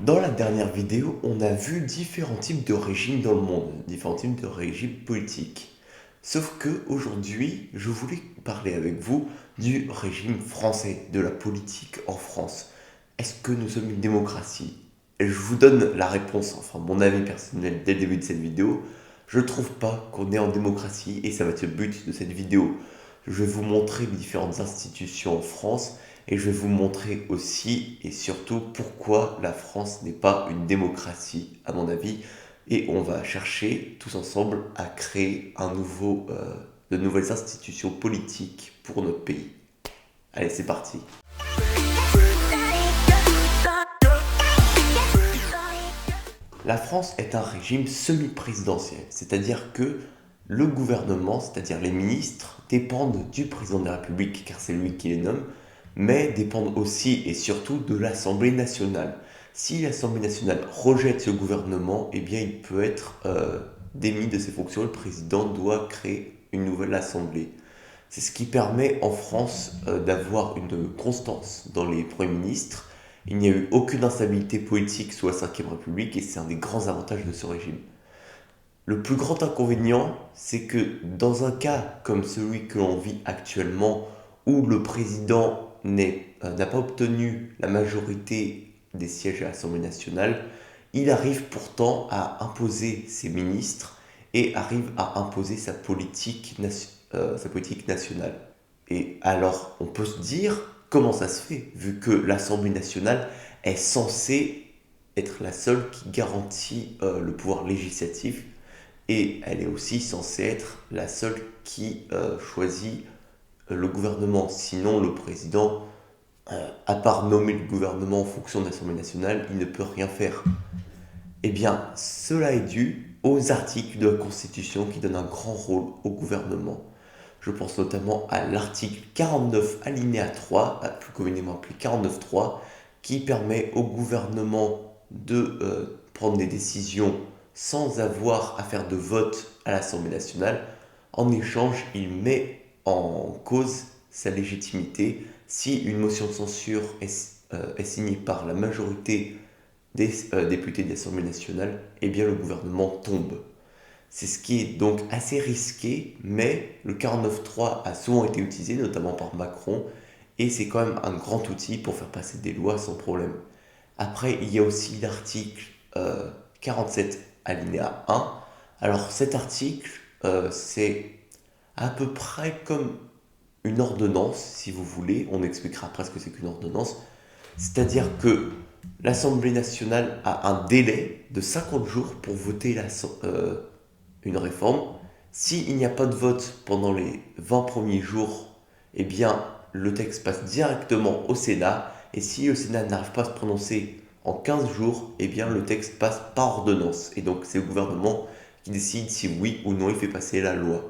Dans la dernière vidéo, on a vu différents types de régimes dans le monde, différents types de régimes politiques. Sauf que aujourd'hui, je voulais parler avec vous du régime français, de la politique en France. Est-ce que nous sommes une démocratie? Et je vous donne la réponse, enfin mon avis personnel dès le début de cette vidéo. Je trouve pas qu'on est en démocratie et ça va être le but de cette vidéo. Je vais vous montrer les différentes institutions en France et je vais vous montrer aussi et surtout pourquoi la France n'est pas une démocratie, à mon avis. Et on va chercher tous ensemble à créer de nouvelles institutions politiques pour notre pays. Allez, c'est parti. La France est un régime semi-présidentiel, c'est-à-dire que le gouvernement, c'est-à-dire les ministres, dépendent du président de la République, car c'est lui qui les nomme, mais dépendent aussi et surtout de l'Assemblée nationale. Si l'Assemblée nationale rejette ce gouvernement, eh bien il peut être démis de ses fonctions. Le président doit créer une nouvelle assemblée. C'est ce qui permet en France d'avoir une constance dans les premiers ministres. Il n'y a eu aucune instabilité politique sous la Ve République et c'est un des grands avantages de ce régime. Le plus grand inconvénient, c'est que dans un cas comme celui que l'on vit actuellement, où le président n'a pas obtenu la majorité des sièges à l'Assemblée nationale, il arrive pourtant à imposer ses ministres et arrive à imposer sa politique nationale. Et alors, on peut se dire comment ça se fait, vu que l'Assemblée nationale est censée être la seule qui garantit le pouvoir législatif et elle est aussi censée être la seule qui choisit le gouvernement. Sinon, le président, à part nommer le gouvernement en fonction de l'Assemblée nationale, il ne peut rien faire. Eh bien, cela est dû aux articles de la Constitution qui donnent un grand rôle au gouvernement. Je pense notamment à l'article 49 alinéa 3, plus communément appelé 49.3, qui permet au gouvernement de prendre des décisions sans avoir à faire de vote à l'Assemblée nationale. En échange, il met en cause sa légitimité. Si une motion de censure est signée par la majorité des députés de l'Assemblée nationale, eh bien le gouvernement tombe. C'est ce qui est donc assez risqué, mais le 49.3 a souvent été utilisé, notamment par Macron, et c'est quand même un grand outil pour faire passer des lois sans problème. Après, il y a aussi l'article 47 alinéa 1. Alors cet article, c'est à peu près comme une ordonnance, si vous voulez. On expliquera après ce que c'est qu'une ordonnance. C'est-à-dire que l'Assemblée nationale a un délai de 50 jours pour voter une réforme. S'il n'y a pas de vote pendant les 20 premiers jours, eh bien, le texte passe directement au Sénat. Et si le Sénat n'arrive pas à se prononcer en 15 jours, eh bien, le texte passe par ordonnance. Et donc, c'est le gouvernement qui décide si oui ou non il fait passer la loi.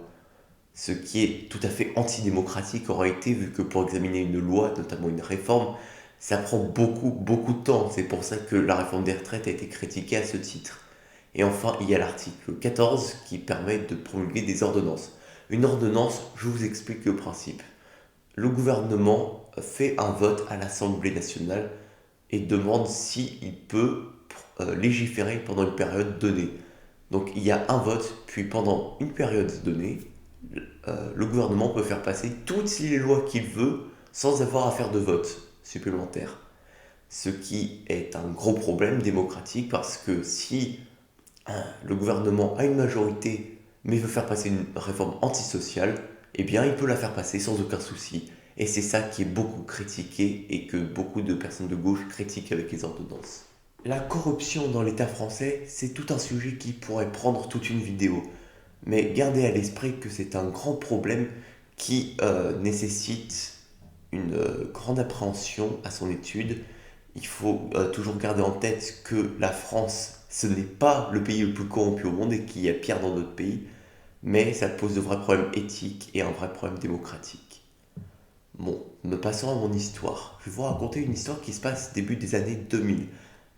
Ce qui est tout à fait antidémocratique en réalité, vu que pour examiner une loi, notamment une réforme, ça prend beaucoup de temps. C'est pour ça que la réforme des retraites a été critiquée à ce titre. Et enfin, il y a l'article 14 qui permet de promulguer des ordonnances. Une ordonnance, je vous explique le principe. Le gouvernement fait un vote à l'Assemblée nationale et demande s'il peut légiférer pendant une période donnée. Donc il y a un vote, puis pendant une période donnée, le gouvernement peut faire passer toutes les lois qu'il veut sans avoir à faire de vote supplémentaire. Ce qui est un gros problème démocratique parce que si le gouvernement a une majorité mais veut faire passer une réforme antisociale, eh bien il peut la faire passer sans aucun souci. Et c'est ça qui est beaucoup critiqué et que beaucoup de personnes de gauche critiquent avec les ordonnances. La corruption dans l'État français, c'est tout un sujet qui pourrait prendre toute une vidéo. Mais gardez à l'esprit que c'est un grand problème qui nécessite une grande appréhension à son étude. Il faut toujours garder en tête que la France, ce n'est pas le pays le plus corrompu au monde et qu'il y a pire dans d'autres pays, mais ça pose de vrais problèmes éthiques et un vrai problème démocratique. Bon, me passons à mon histoire. Je vais vous raconter une histoire qui se passe début des années 2000.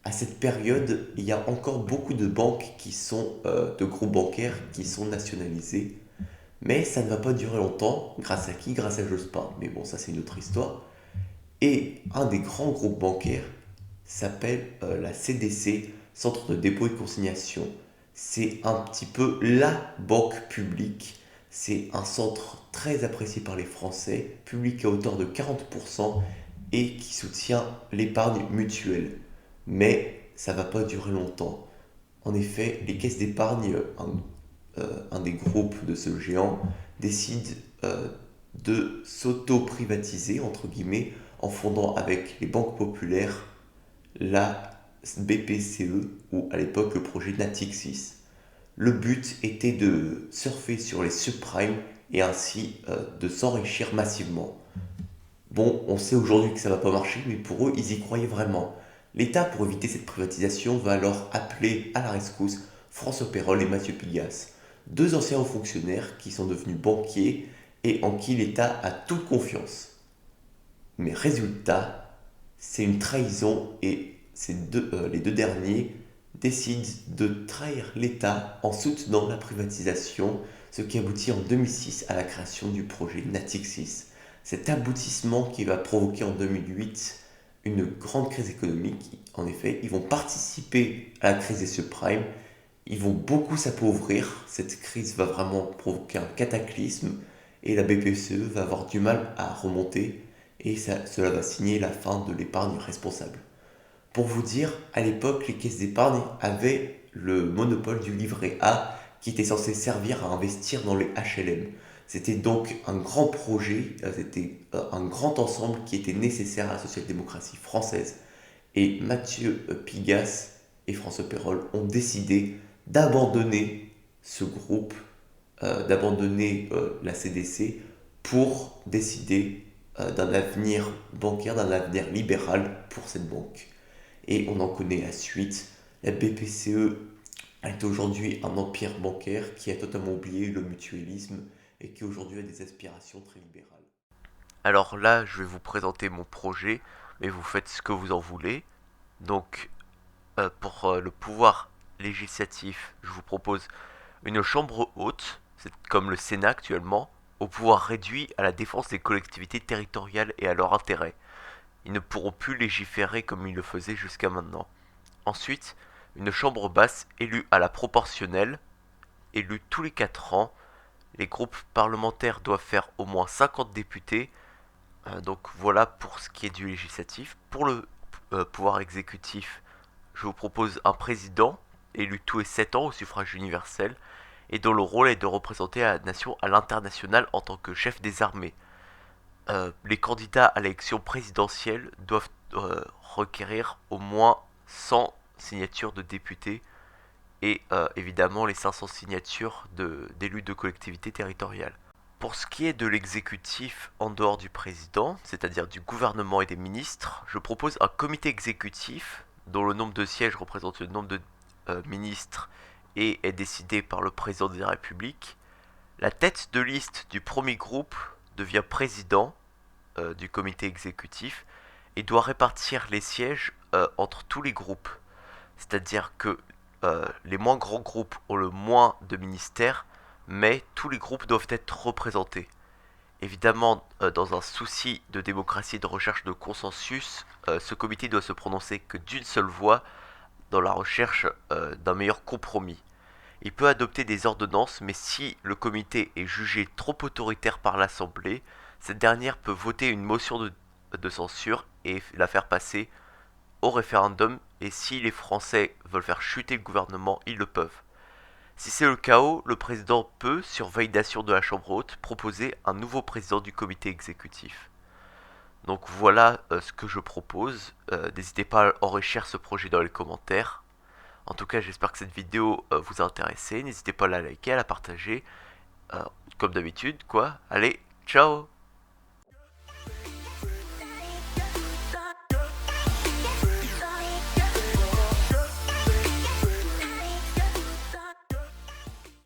À cette période, il y a encore beaucoup de banques de groupes bancaires qui sont nationalisés. Mais ça ne va pas durer longtemps. Grâce à qui? Grâce à Jospin. Mais bon, ça c'est une autre histoire. Et un des grands groupes bancaires s'appelle la CDC, Centre de dépôt et de consignation. C'est un petit peu la banque publique. C'est un centre très apprécié par les Français, public à hauteur de 40% et qui soutient l'épargne mutuelle. Mais ça ne va pas durer longtemps. En effet, les caisses d'épargne, un des groupes de ce géant, décide de s'auto-privatiser, entre guillemets, en fondant avec les banques populaires la BPCE, ou à l'époque le projet Natixis. Le but était de surfer sur les subprimes et ainsi de s'enrichir massivement. Bon, on sait aujourd'hui que ça ne va pas marcher, mais pour eux, ils y croyaient vraiment. L'État, pour éviter cette privatisation, va alors appeler à la rescousse François Pérolle et Mathieu Pigasse, deux anciens hauts fonctionnaires qui sont devenus banquiers et en qui l'État a toute confiance. Mais résultat, c'est une trahison et les deux derniers décident de trahir l'État en soutenant la privatisation, ce qui aboutit en 2006 à la création du projet Natixis. Cet aboutissement qui va provoquer en 2008 une grande crise économique. En effet, ils vont participer à la crise des subprimes, ils vont beaucoup s'appauvrir, cette crise va vraiment provoquer un cataclysme et la BPCE va avoir du mal à remonter et cela va signer la fin de l'épargne responsable. Pour vous dire, à l'époque, les caisses d'épargne avaient le monopole du livret A qui était censé servir à investir dans les HLM. C'était donc un grand projet, c'était un grand ensemble qui était nécessaire à la social-démocratie française. Et Mathieu Pigasse et François Pérolle ont décidé d'abandonner ce groupe, d'abandonner la CDC pour décider d'un avenir bancaire, d'un avenir libéral pour cette banque. Et on en connaît la suite. La BPCE est aujourd'hui un empire bancaire qui a totalement oublié le mutualisme et qui aujourd'hui a des aspirations très libérales. Alors là, je vais vous présenter mon projet, mais vous faites ce que vous en voulez. Donc, pour le pouvoir législatif, je vous propose une chambre haute, c'est comme le Sénat actuellement, au pouvoir réduit à la défense des collectivités territoriales et à leur intérêt. Ils ne pourront plus légiférer comme ils le faisaient jusqu'à maintenant. Ensuite, une chambre basse élue à la proportionnelle, élue tous les 4 ans. Les groupes parlementaires doivent faire au moins 50 députés. Donc voilà pour ce qui est du législatif. Pour le pouvoir exécutif, je vous propose un président élu tous les 7 ans au suffrage universel et dont le rôle est de représenter la nation à l'international en tant que chef des armées. Les candidats à l'élection présidentielle doivent requérir au moins 100 signatures de députés et évidemment les 500 signatures d'élus de collectivités territoriales. Pour ce qui est de l'exécutif en dehors du président, c'est-à-dire du gouvernement et des ministres, je propose un comité exécutif dont le nombre de sièges représente le nombre de ministres et est décidé par le président de la République. La tête de liste du premier groupe devient président du comité exécutif et doit répartir les sièges entre tous les groupes. C'est-à-dire que les moins grands groupes ont le moins de ministères, mais tous les groupes doivent être représentés. Évidemment, dans un souci de démocratie et de recherche de consensus, ce comité doit se prononcer que d'une seule voix dans la recherche d'un meilleur compromis. Il peut adopter des ordonnances, mais si le comité est jugé trop autoritaire par l'Assemblée, cette dernière peut voter une motion de censure et la faire passer au référendum, et si les Français veulent faire chuter le gouvernement, ils le peuvent. Si c'est le chaos, le président peut, sur validation de la Chambre haute, proposer un nouveau président du comité exécutif. Donc voilà ce que je propose. N'hésitez pas à enrichir ce projet dans les commentaires. En tout cas, j'espère que cette vidéo vous a intéressé. N'hésitez pas à la liker, à la partager. Comme d'habitude, quoi. Allez, ciao!